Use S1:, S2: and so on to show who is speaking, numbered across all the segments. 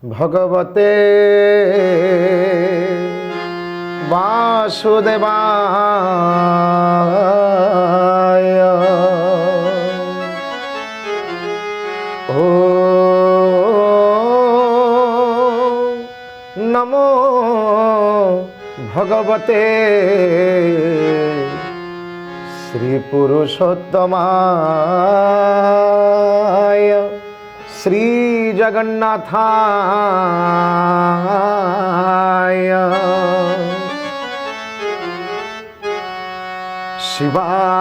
S1: भगवते वासुदेवाय ओ नमो भगवते श्री पुरुषोत्तमाय श्री जगन्नाथाय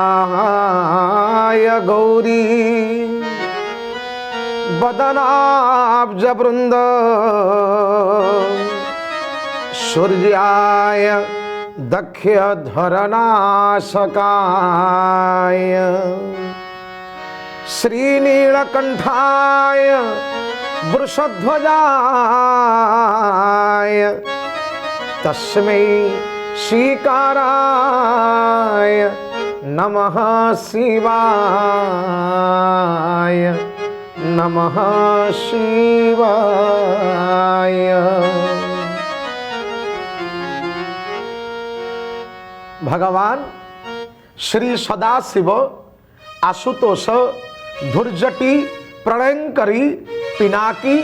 S1: शिवाय गौरी वदनाब्ज वृंद सूर्याय दक्ष धरनाशकाय श्रीनीलकंठाय वृषध्वजाय तस्मै श्रीकाराय नमः शिवाय नमः शिवाय। भगवान श्री सदाशिव आशुतोष धुर्जटी प्रलयंकरी पिनाकी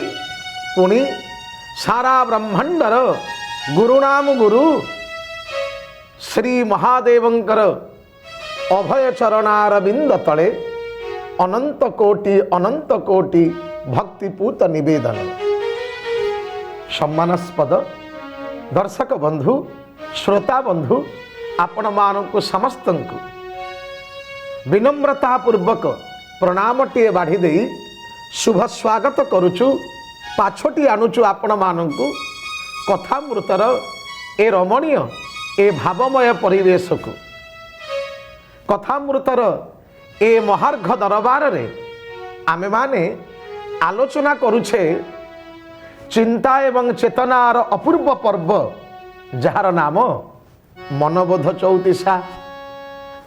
S1: पुणी सारा ब्रह्मांडर गुरुनाम गुरु श्री महादेवंकर अभय चरणारविंद तले अनंत कोटि भक्तिपूत निवेदन। सम्मानस्पद दर्शक बंधु श्रोता बंधु आपण मानक समस्त विनम्रता पूर्वक प्रणामटे बाढ़ी दे शुभ स्वागत करुचु पाछोटी आणुचु आपण मानक कथामृतर ए रमणीय ए भावमय परिवेश को कथामृतर ए महार्घ दरबार रे आमे माने आलोचना करुछे चिंता एवं चेतनार अपूर्व पर्व जार नाम मनबोध चौतीसा।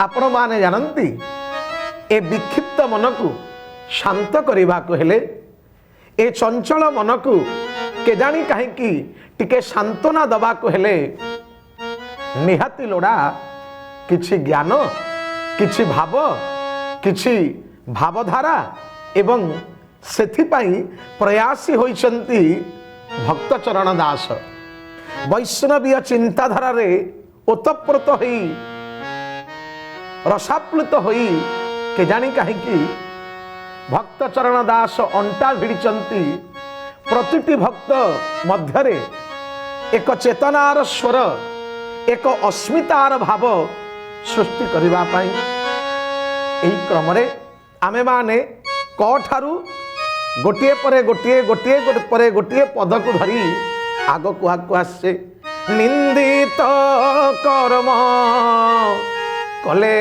S1: आपण माने जानती ए विक्षिप्त मन को शांत करने को हेले ए चंचल मन को केजाणी कहीं टिके सांत्वना दबा को हेले निहाती लोड़ा किछि ज्ञान किछि भाव किछि भावधारा एवं सेथिपाई प्रयासी होइछंती भक्त चरण दास वैष्णवीय चिंताधारा रे ओतप्रोत होई रसाप्लुत होई केजाणी कहीं भक्त चरण दास अंटा भिड़िचंती प्रतिटी भक्त मध्यरे एक चेतनार स्वर एक अस्मितार भाव सृष्टि करबा पाई एही क्रम रे आमे माने क ठारू गोटिए परे गोटिए पद को धरी आग को आसे निंदित कर्म कले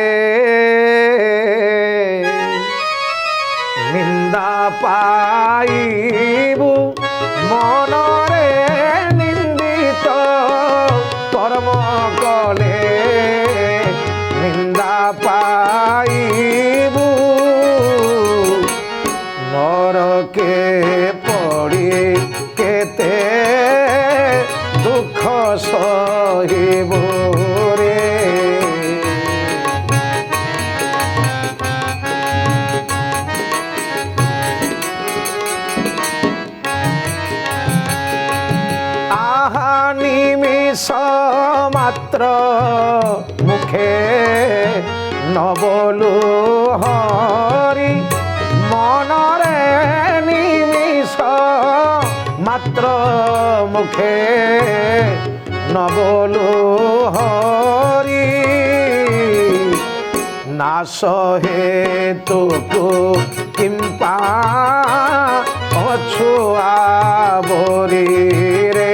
S1: निंदा पाइबु मनरे निंदित कर्म कले निंदा पाइबु नरके पड़ी केते दुख सहिबु रे। निमिष मात्र मुखे न बोलु हरि मनरे निमिष मात्र मुखे न बोलु हरि नाश हेतुकु किंपा अछुआ बोरी रे।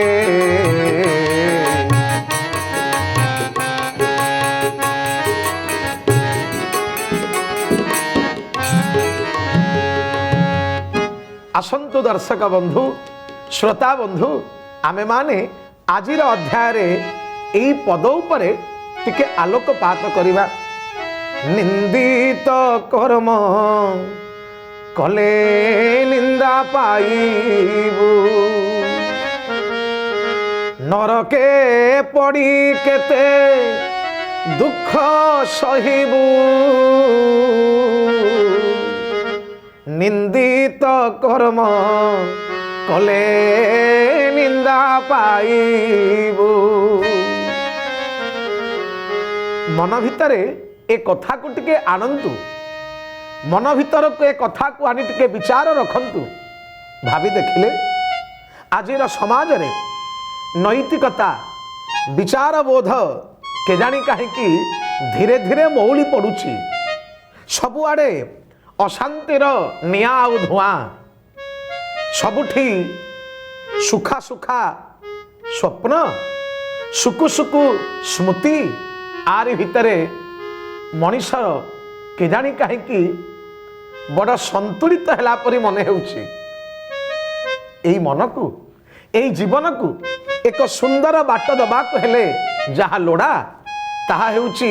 S1: आसंतु दर्शक बंधु श्रोता बंधु आमे माने आजिर अध्याय रे एई पद उपरे टिके आलोकपात करिबा। निंदित कर्म कले निंदा पाइबु নরকে পড়ি কেতে দুঃখ সহিবু নিন্দিত কর্ম কলে নিন্দা পাইবু। মন ভিতরে এ কথাକୁ ଟିକେ ଆଣନ୍ତୁ, ମନ ଭିତରକୁ ଏ କଥାକୁ ଆଣି ଟିକେ ବିଚାର ରଖନ୍ତୁ। ଭାବି ଦେଖିଲେ ଆଜିର ସମାଜରେ ନୈତିକତା ବିଚାରବୋଧ କେଜାଣି କାହିଁକି ଧୀରେ ଧୀରେ ମଉଳି ପଡ଼ୁଛି। ସବୁଆଡ଼େ ଅଶାନ୍ତିର ନିଆଁ ଆଉ ଧୂଆଁ, ସବୁଠି ସୁଖା ସୁଖା ସ୍ୱପ୍ନ, ସୁକୁ ସୁକୁ ସ୍ମୃତି, ଆରି ଭିତରେ ମଣିଷର କେଜାଣି କାହିଁକି ବଡ଼ ସନ୍ତୁଳିତ ହେଲା ପରି ମନେ ହେଉଛି। ଏଇ ମନକୁ, ଏଇ ଜୀବନକୁ ଏକ ସୁନ୍ଦର ବାଟ ଦେବାକୁ ହେଲେ ଯାହା ଲୋଡ଼ା ତାହା ହେଉଛି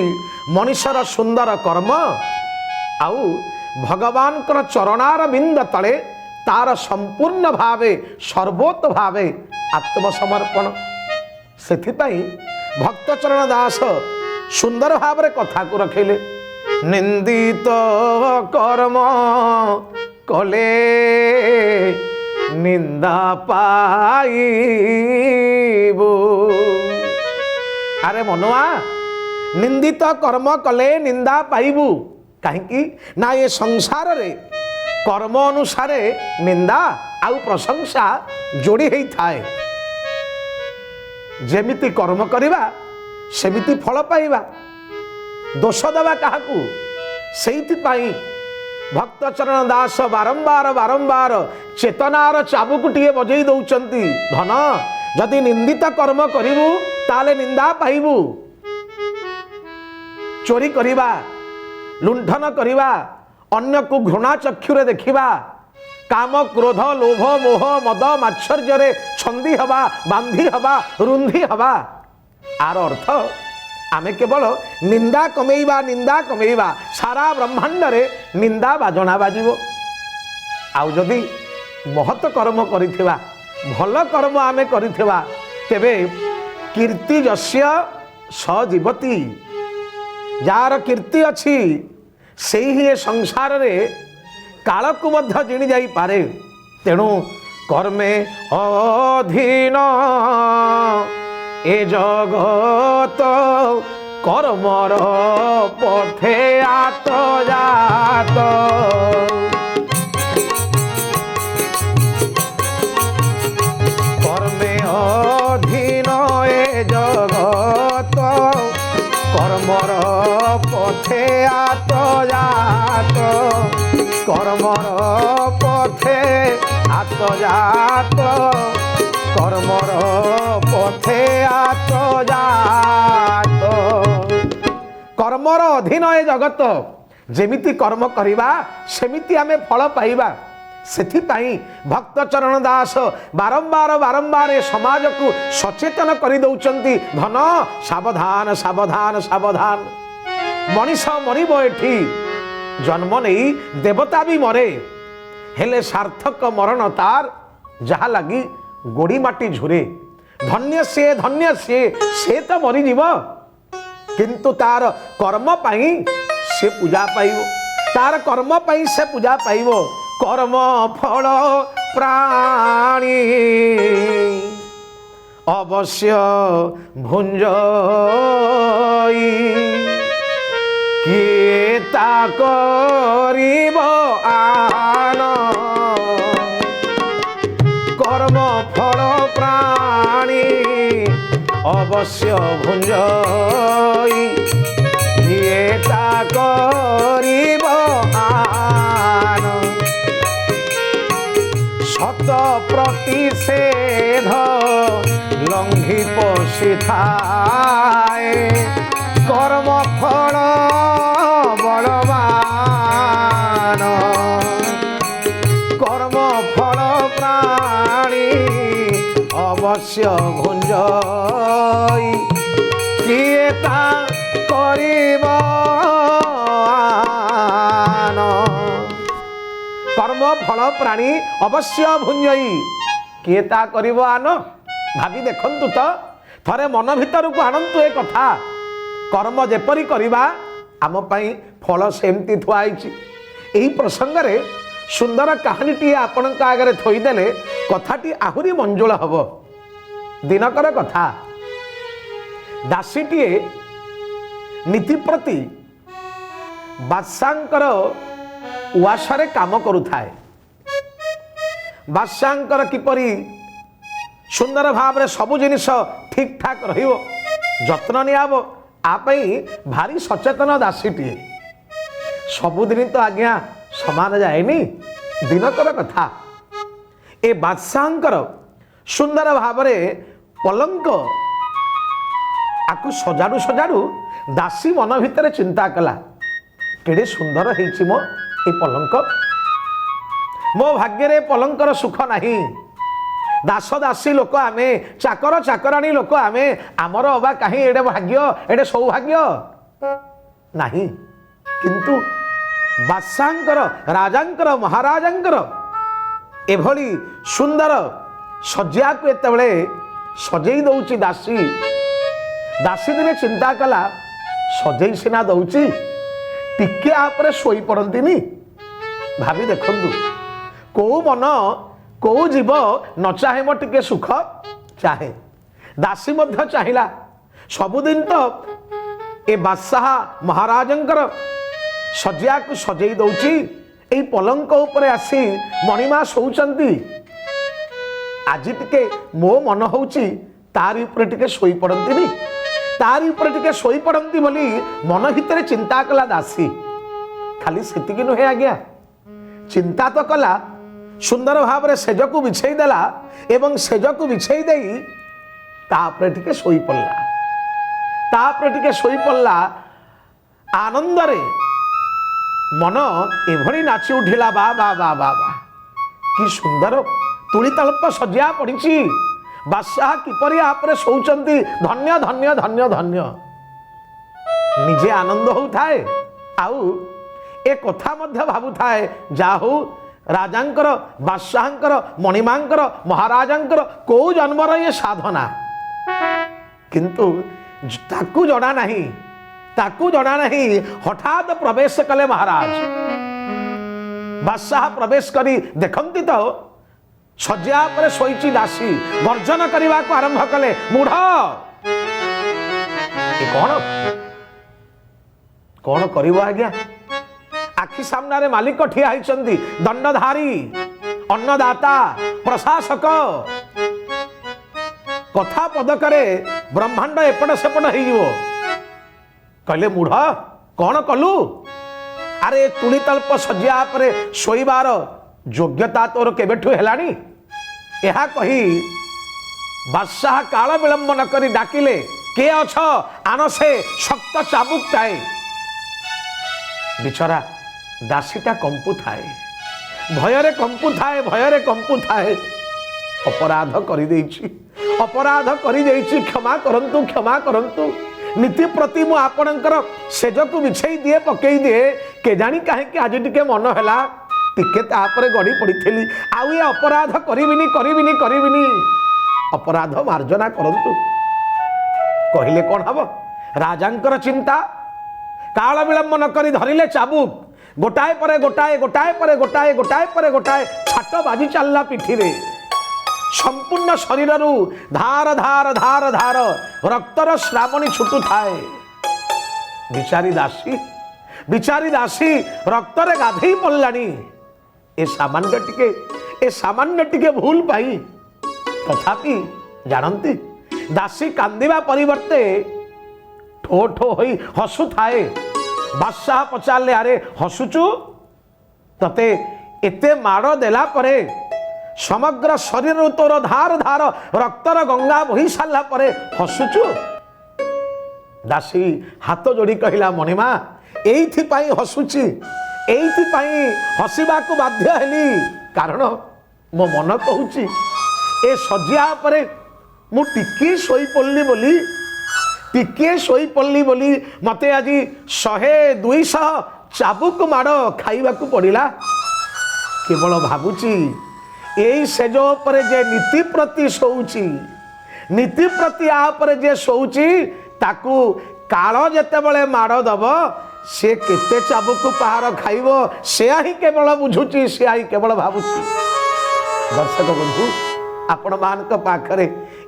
S1: ମଣିଷର ସୁନ୍ଦର କର୍ମ ଆଉ ଭଗବାନଙ୍କର ଚରଣାର ବିନ୍ଦ ତଳେ ତାର ସମ୍ପୂର୍ଣ୍ଣ ଭାବେ ସର୍ବୋତ ଭାବେ ଆତ୍ମସମର୍ପଣ। ସେଥିପାଇଁ ଭକ୍ତଚରଣ ଦାସ ସୁନ୍ଦର ଭାବରେ କଥାକୁ ରଖିଲେ, ନିନ୍ଦିତ କର୍ମ କଲେ ନିନ୍ଦା ପାଇବୁ। ଆରେ ମନୁଆ, ନିନ୍ଦିତ କର୍ମ କଲେ ନିନ୍ଦା ପାଇବୁ। କାହିଁକି ନା ଏ ସଂସାରରେ କର୍ମ ଅନୁସାରେ ନିନ୍ଦା ଆଉ ପ୍ରଶଂସା ଯୋଡ଼ି ହେଇଥାଏ। ଯେମିତି କର୍ମ କରିବା ସେମିତି ଫଳ ପାଇବା, ଦୋଷ ଦେବା କାହାକୁ? ସେଇଥିପାଇଁ ଭକ୍ତଚରଣ ଦାସ ବାରମ୍ବାର ବାରମ୍ବାର ଚେତନାର ଚାବୁକୁଟିଏ ବଜେଇ ଦଉଛନ୍ତି। ଧନ, ଯଦି ନିନ୍ଦିତ କର୍ମ କରିବୁ ତାହେଲେ ନିନ୍ଦା ପାଇବୁ। ଚୋରି କରିବା, ଲୁଣ୍ଠନ କରିବା, ଅନ୍ୟକୁ ଘୃଣା ଚକ୍ଷୁରେ ଦେଖିବା, କାମ କ୍ରୋଧ ଲୋଭ ମୋହ ମଦ ମାତ୍ସର୍ଯ୍ୟରେ ଛନ୍ଦି ହେବା, ବାନ୍ଧି ହେବା, ରୁନ୍ଧି ହେବା, ଆର ଅର୍ଥ ଆମେ କେବଳ ନିନ୍ଦା କମେଇବା, ନିନ୍ଦା କମେଇବା। ସାରା ବ୍ରହ୍ମାଣ୍ଡରେ ନିନ୍ଦା ବାଜଣା ବାଜିବ। ଆଉ ଯଦି ମହତ କର୍ମ କରିଥିବା, ଭଲ କର୍ମ ଆମେ କରିଥିବା, ତେବେ କୀର୍ତ୍ତି ଯସ୍ୟ ସ ଜୀବତି। ଯାହାର କୀର୍ତ୍ତି ଅଛି ସେହି ଏ ସଂସାରରେ କାଳକୁ ମଧ୍ୟ ଜିଣି ଯାଇପାରେ। ତେଣୁ କର୍ମେ ଅଧୀନ ଏ ଜଗତ, কর্মর পথে আত্মজাত। কর্মে অধীন এ জগত, কর্মর পথে আত্মজাত। কর্মর পথে আত্মজাত, কর্মর পথে আত্মজাত। কর্মর অধীন এ জগত, যেমিতি কর্ম করিবা সেমিতি আমি ফল পাইবা। ସେଥିପାଇଁ ଭକ୍ତଚରଣ ଦାସ ବାରମ୍ବାର ବାରମ୍ବାର ଏ ସମାଜକୁ ସଚେତନ କରିଦେଉଛନ୍ତି। ଧନ, ସାବଧାନ ସାବଧାନ ସାବଧାନ। ମଣିଷ ମରିବ ଏଠି, ଜନ୍ମ ନେଇ ଦେବତା ବି ମରେ, ହେଲେ ସାର୍ଥକ ମରଣ ତାର, ଯାହା ଲାଗି ଗୋଡ଼ି ମାଟି ଝୁରେ। ଧନ୍ୟ ସିଏ, ଧନ୍ୟ ସିଏ, ସେ ତ ମରିଯିବ, କିନ୍ତୁ ତାର କର୍ମ ପାଇଁ ସେ ପୂଜା ପାଇବ, ତାର କର୍ମ ପାଇଁ ସେ ପୂଜା ପାଇବ। কর্ম ফল প্রাণী অবশ্য ভুঞ্জই, কিয়ে তা করিব আন। কর্ম ফল প্রাণী অবশ্য ভুঞ্জই, কিয়ে তা করিব আন। শত প্রতিষেধ লঙ্ঘি পশিথায়, কর্ম ফল বলবান। কর্ম ফল প্রাণী অবশ্য ভুঞ্জই, কিয়ে তা করিব আন। কর্ম ফল প্রাণী অবশ্য ভুঞ্জই, কিয়ে তা করিব আন। ভাবি দেখন্তু তো थरे मन भितर को आनंतु ए कथा कर्म जेपरी करिबा आम पई फल सेमती थुआई यही प्रसंग रे सुंदर कहानीटी आपण आगे थोईदेले कथाटी आहुरी मंजुल हम। दिनकर कथा दासीटीए नीति प्रति बादशाहंकर उआसरे काम करुथाए। बादशाहंकर किपरि सुंदर भाव रे सबु जिनिस ठीक ठाक रहिबो जत्न नियाब आपई भारी सचेतन दासीटीए। सबुदिन तो आज्ञा समान जाएनी। दिनकर कथा ए बादशाहंकर सुंदर भाव रे पलंक आकु सजाड़ू सजाड़ू दासी मन भितर चिंता कला केड़े सुंदर हेछि मो ए पलंक, मो भाग्य रे पलंकर सुख नहीं। दास दासी लोक आमे चाकर चाकराणी लोक आमे आमर अबा कहीं एडे भाग्य एडे सौभाग्य नहीं। किंतु बादशाहंकर राजांकर महाराजांकर एभली सुंदर सज्जा को एतबेले सजेई दउची दासी। दासी दिने चिंता कला सजेई सिना दउची टिके आपरे सोई पड़ंतीनी। भाभी देखंतु को मन को जीव न चाहे मो टिके सुख चाहे, दासी मध्य चाहिला। सबुदिन तो ए बादशाह महाराजंकर सज्जा को सजेई दउची एई पलंक उपरे आसी मणिमा सोउचंती। आज टिके मो मन होउची तारी ऊपर टिके सोई पड़ंतीनी, तारी ऊपर टिके सोई पड़ंती बोली मन भितर चिंता कला दासी। खाली सेतिकी नुहे आज्ञा, चिंता तो कला सुंदर भाव रे सेज को बिछेई देला एवं सेज को बिछेई देई तापरे टिके सोई पड़ला। तापरे टिके सोई पड़ला आनंद रे मन एभली नाची उठिला। बा बा बा बा बा कि सुंदर तुली तल्प सज्जा पड़ी। बादशाह किपरि आपरे सोचंती धन्य धन्य धन्य धन्य निजे आनंद होउथाए आउ ए कथा मध्य भाबुथाए जाहु राजांकर बादशाहंकर मणिमांकर महाराजांकर को जन्मर ये साधना। किंतु ताकू जଣା नहीं, ताकू जଣା नहीं। हठात प्रवेश कले महाराज। बादशाह प्रवेश करी देखंती तो सज्जा पर सोईची दासी गर्जन करने को आरंभ कले मूढ़ कौन कौन करिवो आज्ञा। आखि सामना रे मालिक ठिया होइचंदी, दंडधारी अन्नदाता प्रशासक। कथा पदकरे ब्रह्मांड एपट सेपट हो कहले मूढ़ कौन कलु। अरे तुली तल्प सज्जा पर शोइबार योग्यता तोर केबेठु हेलानी। यह कही बादशाह काल विलंब न करी डाकिले के अछ आन से शक्त चाबुक ताए। बिचरा दासीटा कंपु थाए, भयरे कंपु थाए, भयरे कंपु थाए। अपराध करि देइछि, अपराध करि देइछि, क्षमा करंतु, क्षमा करंतु। नीति प्रति मु आपणकर सेजकु बिछेई दिए पकेई दिए के जानी काहे कि आज टिके मन हैला टिके तापरे गड़ी पड़ी। आउ ये अपराध करिबिनी करिबिनी करिबिनी। अपराध मार्जना करंतु कहिले कौन हब। राजांकर चिंता काल विलंब न करी धरिले चाबुक गोटाए परे गोटाए गोटाए परे गोटाए गोटाए परे गोटाए छाट बाजी चलला पिठी रे। संपूर्ण शरीर रु धार धार धार धार रक्तर श्रावणी छुटू थाए। बिचारी दासी, बिचारी दासी रक्तरे गाधई पड़लानी। ए सामान्य टिके भूल पाई तथापि जानती दासी कांदिबा परिवर्ते ठो ठो होई हसु थाए। बादशाह पचारले अरे हसुचु तते एते माड़ देला परे समग्र शरीर तोर धार धार रक्तर गंगा बही सारा परे हसुचु। दासी हाथ जोड़ी कहला मणिमा एइथि पाई हसुची, एइथि पाई हसिबा को बाध्य हेली कारण मो मन कहूची ए सज्जा परे मु टिके सोई पल्ली बोली, टिके सोई पल्ली बोली मते आज 100-200 चाबुक माड़ खाइबा को पड़िला। केवल भाबुची एई सेज उपरे जे नीति प्रति सोउची नीति प्रति आपरे जे शोची ताकू काल जेतेबेले माड़ दब से केते चाबुक पहाड़ खाइब से ही केवल बुझुची से ही केवल भावुची। दर्शक बंधु आपण मान पाखरे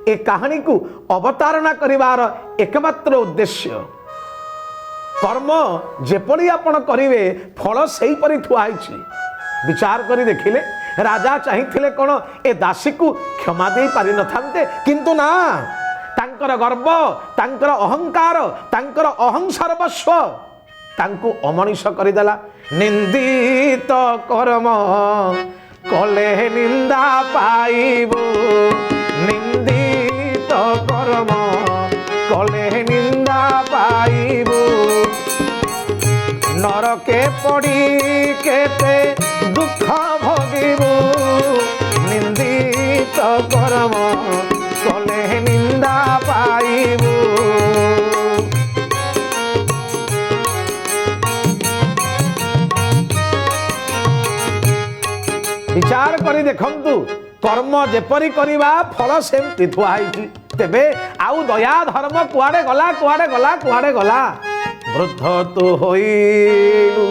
S1: ए कहानी को अवतारणा करिवार एकमात्र उद्देश्य कर्म जेपरी आपण करिवे फल सेही परि थुआई छी। विचार करी देखिले राजा चाहिथिले कोन ए दासी को क्षमा दे पारि न थांते किंतु ना तांकर गर्व तांकर अहंकार तांकर अहं सर्वस्व तांको अमनिष करिदेला। निंदित कर्म कले निंदा पाइबु निंदित कर्म कले निंदा पाइबु नरके पड़ी केते दुख भोगिबु निंदित कर्म कले निंदा पाइबु। विचार करी देखंतु कर्म जेपरी करिबा फल सेमति थुआई तेबे आउ दया धर्म कुआडे गला कुआडे गला कुआडे गला। वृद्ध तु होइलु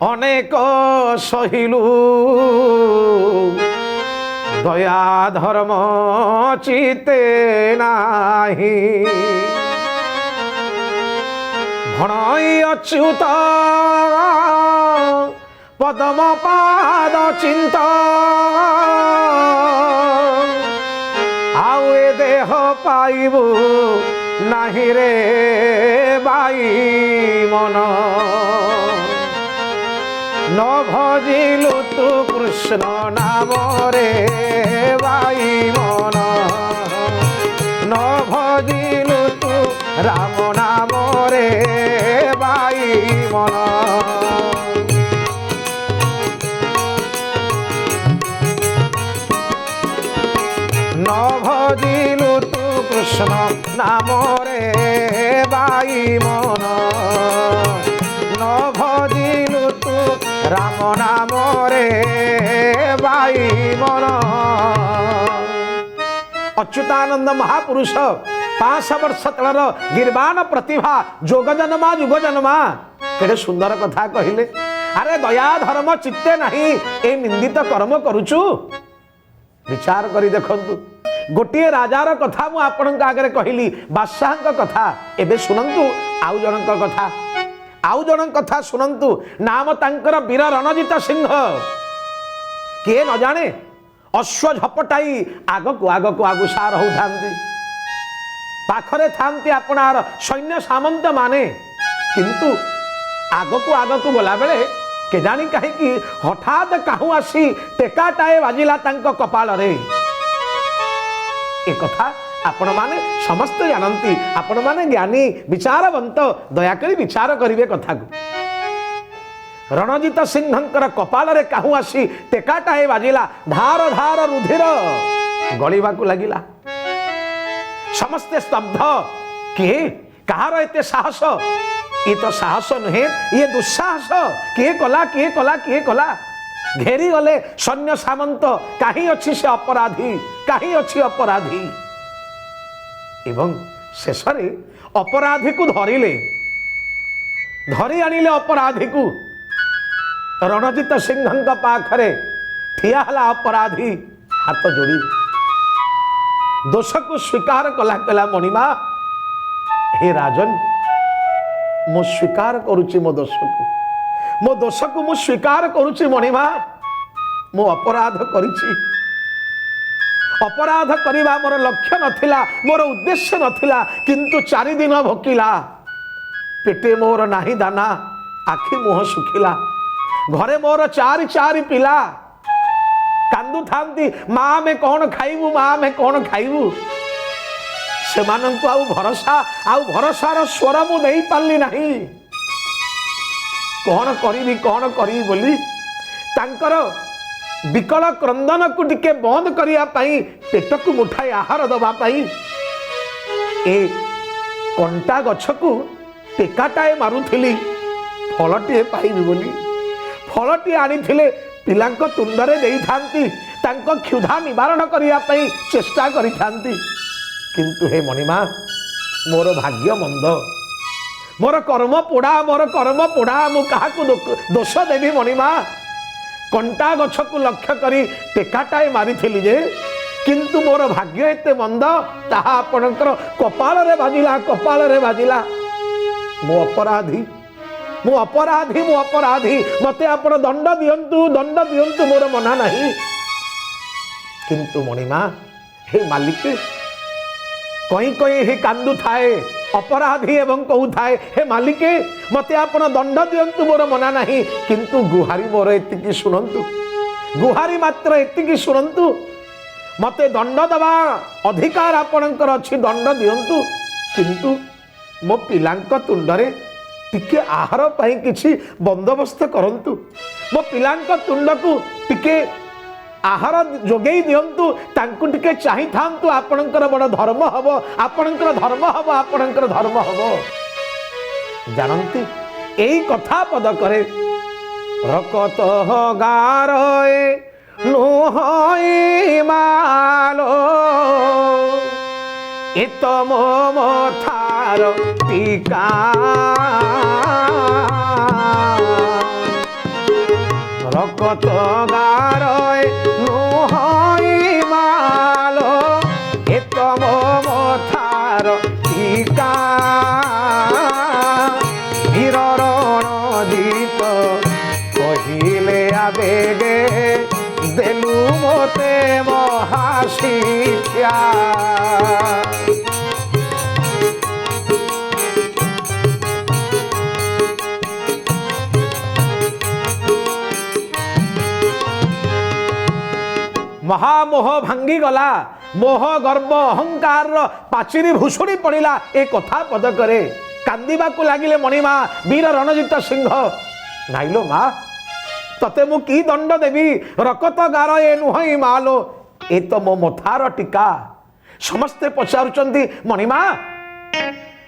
S1: अनेक सहिलु दया धर्म चिते नाही भणई अच्युत पदम पाद चिंत आउ ए देह पाइबु नाही रे बाई मन न भजिलु तु कृष्ण नाम रे बाई मन न भजिलु तु राम नाम रे बाई मन। न भजिलु तु कृष्ण नाम रे बाई मन न भजिलु तु राम नाम रे बाई मन। अच्युतानंद महापुरुष 500 वर्ष तलर गिरबान प्रतिभा जोग जन्मा जुग जन्मा केड़े सुंदर कथा कहिले। अरे दया धर्म चित्ते नहीं ए निंदित कर्म करुचु। विचार करी देखंतु गोटे राजार कथा मु आपनका आगे कहली बादशाह कथा एबे सुनंतु आउ जनक कथा आउ जनक कथा सुनंतु नाम तांकर वीर रणजित सिंह के न जाने अश्व झपटाई आगकु आगुसार होउथांती पाखरे थांती आपनार सैन्य सामंत माने किंतु आगकु गला बेले केजानी कहीं हठात काहू आसी टेकाटाए बाजिला तांको कपाल रे। ए कथा आपण माने समस्त जानती आपण माने ज्ञानी विचारवंत दयाकरी विचार करिवे कथा को। रणजित सिंहंकर कपाल रे काहू आसी टेकाटाए बाजिला धार धार रुधिर गलिबा को लागिला। समस्ते स्तब्ध किए कहार एते साहस ये तो साहस नुहे ये दुस्साहस किए कला किए कला किए कला घेरी गले सैन्य सामंत कहीं अच्छी से अपराधी कहीं अच्छी अपराधी एवं शेष अपराधी को धरिले धरी आनिले अपराधी को रणजित सिंह पाखरे ठिया हला अपराधी हाथ जोड़ी दोष को स्वीकार कला कला मणिमा हे राजन मु स्वीकार करुची मो दोष को मु स्वीकार करुची मणिमा मो अपराध करिची अपराध करिबा मोर लक्ष्य नथिला मोर उद्देश्य नथिला किंतु 4 दिन भोकिला पेटे मोर नाही दाना आखि मुह सुखिला घरे मोर 4 पिला कांदु थांती माँ में कौन खाइबू माँ में कौन खाइबू से मानंकु आउ भरोसार स्वर मु नहीं पारली नहीं कौन करी बोली तांकर विकल क्रंदन को टिके बंद करिया पाई पेट को मुठाई आहार दबा पाई ए कंटा गछ को टेकाटाए मारुथिली फलटीए पाइबी बोली फलटी आनिथिले पिलांको तुंडरे देई थांती तांको क्षुधा निवारण करिया पाई चेष्टा करि थांती କିନ୍ତୁ ହେ ମଣିମା ମୋର ଭାଗ୍ୟ ମନ୍ଦ, ମୋର କର୍ମ ପୋଡ଼ା, ମୁଁ କାହାକୁ ଦୋଷ ଦେବି ମଣିମା? କଣ୍ଟା ଗଛକୁ ଲକ୍ଷ୍ୟ କରି ଟେକାଟାଏ ମାରିଥିଲି ଯେ, କିନ୍ତୁ ମୋର ଭାଗ୍ୟ ଏତେ ମନ୍ଦ, ତାହା ଆପଣଙ୍କର କପାଳରେ ବାଜିଲା। ମୁଁ ଅପରାଧୀ, ମତେ ଆପଣ ଦଣ୍ଡ ଦିଅନ୍ତୁ, ମୋର ମନା ନାହିଁ। କିନ୍ତୁ ମଣିମା ହେ ମାଲିକ କଇଁ ହିଁ କାନ୍ଦୁଥାଏ ଅପରାଧୀ ଏବଂ କହୁଥାଏ, ହେ ମାଲିକ ମତେ ଆପଣ ଦଣ୍ଡ ଦିଅନ୍ତୁ, ମୋର ମନା ନାହିଁ। କିନ୍ତୁ ଗୁହାରି ମୋର ଏତିକି ଶୁଣନ୍ତୁ, ଗୁହାରି ମାତ୍ର ଏତିକି ଶୁଣନ୍ତୁ, ମତେ ଦଣ୍ଡ ଦେବା ଅଧିକାର ଆପଣଙ୍କର ଅଛି, ଦଣ୍ଡ ଦିଅନ୍ତୁ। କିନ୍ତୁ ମୋ ପିଲାଙ୍କ ତୁଣ୍ଡରେ ଟିକେ ଆହାର ପାଇଁ କିଛି ବନ୍ଦୋବସ୍ତ କରନ୍ତୁ, ମୋ ପିଲାଙ୍କ ତୁଣ୍ଡକୁ ଟିକେ ଆହାର ଯୋଗେଇ ଦିଅନ୍ତୁ, ତାଙ୍କୁ ଟିକେ ଚାହିଁଥାନ୍ତୁ, ଆପଣଙ୍କର ବଡ଼ ଧର୍ମ ହବ, ଆପଣଙ୍କର ଧର୍ମ ହବ। ଜାଣନ୍ତି ଏଇ କଥା ପଦକରେ ରକତ ଗାରଏ ନୁହଇ ମାଲୋ, ଏତ ମୋ ମଥାର ଟିକା, রকত গারয় নুহই মালো, এ তম মথার টিকা, বীররণ দীপ কহিলে আবেগে, দেলু মতে মহাশিক্ষা। ମହାମୋହ ଭାଙ୍ଗିଗଲା, ମୋହ ଗର୍ବ ଅହଙ୍କାର ପାଚିରି ଭୁଷୁଡ଼ି ପଡ଼ିଲା। ଏ କଥା ପଦକରେ କାନ୍ଦିବାକୁ ଲାଗିଲେ ମଣିମା ବୀର ରଣଜିତ ସିଂହ। ନାଇଲୋ ମା, ତତେ ମୁଁ କି ଦଣ୍ଡ ଦେବି? ରକତ ଗାର ଏ ନୁହଇ ମାଲୋ, ଏ ତ ମୋ ମଥାର ଟିକା। ସମସ୍ତେ ପଚାରୁଛନ୍ତି ମଣିମା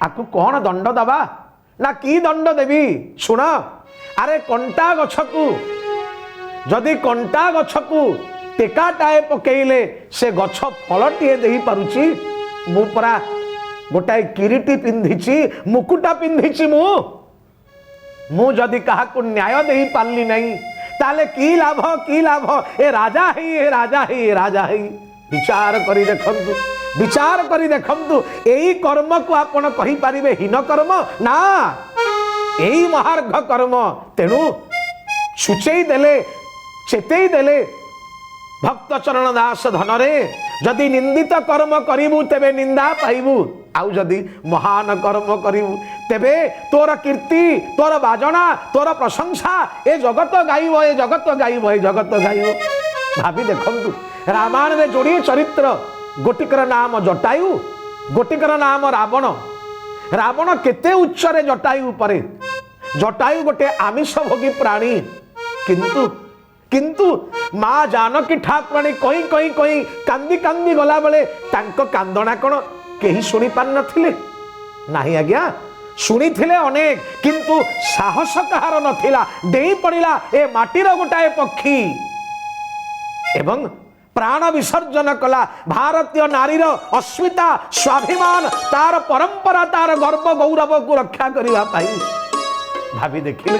S1: ଆକୁ କଣ ଦଣ୍ଡ ଦବା, ନା କି ଦଣ୍ଡ ଦେବି? ଶୁଣ, ଆରେ କଣ୍ଟା ଗଛକୁ, ଯଦି କଣ୍ଟା ଗଛକୁ ଟେକାଟାଏ ପକେଇଲେ ସେ ଗଛ ଫଳଟିଏ ଦେଇପାରୁଛି। ମୁଁ ପରା ଗୋଟାଏ କିରୀଟି ପିନ୍ଧିଛି, ମୁକୁଟା ପିନ୍ଧିଛି। ମୁଁ ଯଦି କାହାକୁ ନ୍ୟାୟ ଦେଇ ପାରିଲି ନାହିଁ, ତାହେଲେ କି ଲାଭ? ଏ ରାଜା ହେଇ ବିଚାର କରି ଦେଖନ୍ତୁ, ଏଇ କର୍ମକୁ ଆପଣ କହିପାରିବେ ହୀନ କର୍ମ? ନା, ଏଇ ମହାର୍ଘ କର୍ମ। ତେଣୁ ସୂଚେଇ ଦେଲେ, ଚେତେଇ ଦେଲେ ভক্ত চরণ দাস ধনরে, যদি নিন্দিত কর্ম করিবু তেবে নিন্দা পাইবু, আউ যদি মহান কর্ম করিবু তেবে তোর কীর্তি, তোর বাজনা, তোর প্রশংসা এ জগত গাইব। ভাবি দেখন্তু রামায়ণে যোড়িয়ে চরিত্র, গোটিকর নাম জটায়ু, গোটিকর নাম রাবণ। রাবণ কেতে উচ্চরে জটায়ু উপরে। জটায়ু গোটে আমিষ ভোগী প্রাণী, কিন্তু মা জানকী ঠাকুরাণী কই কান্দি গলা বেলে তাଙ୍କ କାନ୍ଦଣା କଣ କେହି ଶୁଣି ପାରିନଥିଲେ? ନାହିଁ ଆଜ୍ଞା, ଶୁଣିଥିଲେ ଅନେକ, କିନ୍ତୁ ସାହସ କାହାର ନଥିଲା। ଡେଇଁ ପଡ଼ିଲା ଏ ମାଟିର ଗୋଟାଏ ପକ୍ଷୀ ଏବଂ ପ୍ରାଣ ବିସର୍ଜନ କଲା। ଭାରତୀୟ ନାରୀର ଅସ୍ମିତା, ସ୍ୱାଭିମାନ, ତାର ପରମ୍ପରା, ତାର ଗର୍ବ ଗୌରବକୁ ରକ୍ଷା କରିବା ପାଇଁ ଭାବି ଦେଖିଲେ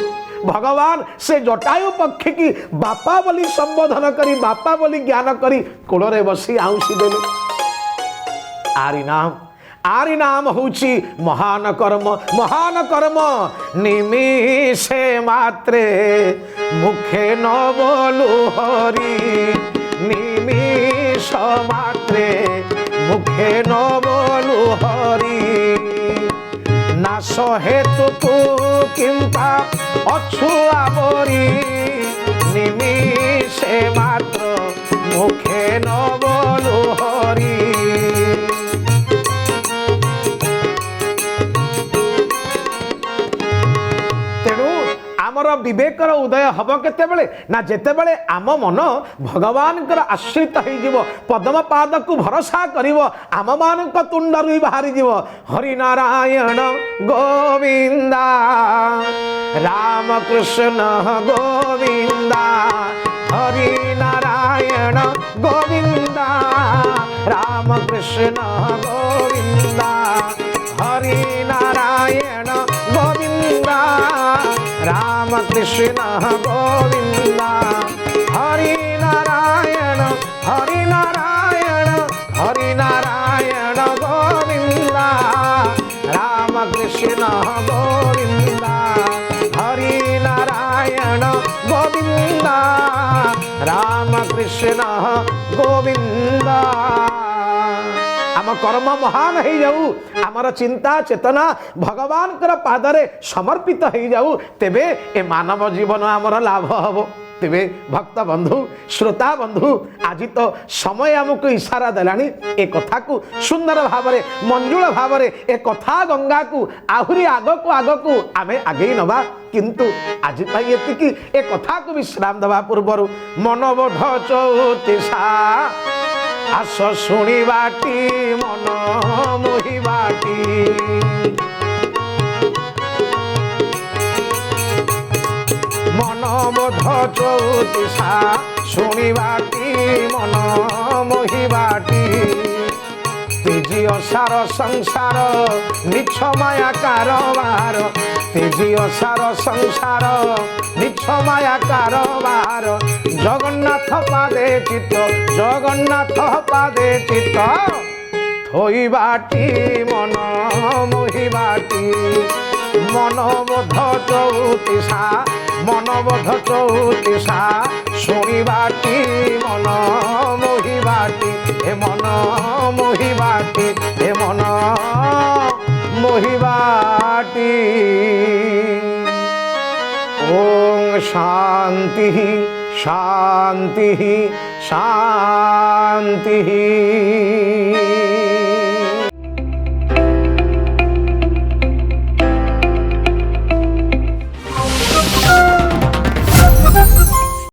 S1: ভগবান সে জটায়ু পক্ষী কি বাপা বলি সম্বোধন করি, বাপা বলি জ্ঞান করি কোড়রে বসি আউঁসি দেলে। আরি নাম হচ্ছে মহান কর্ম। নিমিষে মাত্রে মুখে ন বলু হরি, নিমিষ মাত্রে মুখে ন বলু হরি, না সহেতুকু কিংবা অছুয়া বরি, নিমিষে মাত্র মুখে ন বলু হরি। তেণু আমার বিবেকর উদয় হব কেতেবেলে না যেতেবেলে আম মন ভগবানଙ୍କର আশ্রিত হইଯିବ, পদ্ম পাদকু ভরসা করিব, আম ମାନଙ୍କ তুণ্ডରୁ বাহারি ଯିବ হরিনারায়ণ গোবিন্দা, রামকৃষ্ণ গোবিন্দা, হরিনারায়ণ গোবিন্দা, রামকৃষ্ণ গোবিন্দা। गोविंद हरि नारायण गोविंद राम कृष्ण गोविंद हरि नारायण हरि नारायण हरि नारायण गोविंद राम कृष्ण गोविंद हरि नारायण गोविंद राम कृष्ण गोविंद आम कर्म महान हो जाऊ आमर चिंता चेतना भगवान पादरे समर्पित हो जाऊ तेबे ए मानव जीवन आमर लाभ हम तेबे भक्त बंधु श्रोता बंधु आज तो समय आमको इशारा देलानी ए कथा को सुंदर भाव मंजुल भाव ए कथा गंगा को आहुरी आगकू आगकू आमे आगे नवा किंतु आज एतिकी ए कथा को विश्राम देवा पूर्वर मनबोध चौतीसा आस शुणिबाटी मन मोहिबाटी मनबोध चौतीसा शुणिबाटी मन मोहिबाटी तेजी असार संसार निछ माया कारबार तेजी असार संसार निछ माया कारबार जगन्नाथ पादे चित्त जगन्नाथ पादे चित्त थोइबाटी मन मोहिबाटी मनबोध चौतीसा मनबोध चौतीसा शुणिबाटी मन मोहिबाटी हे मन मोहिबाटी हे मन मोहिबाटी ओम शांति शांति शांति।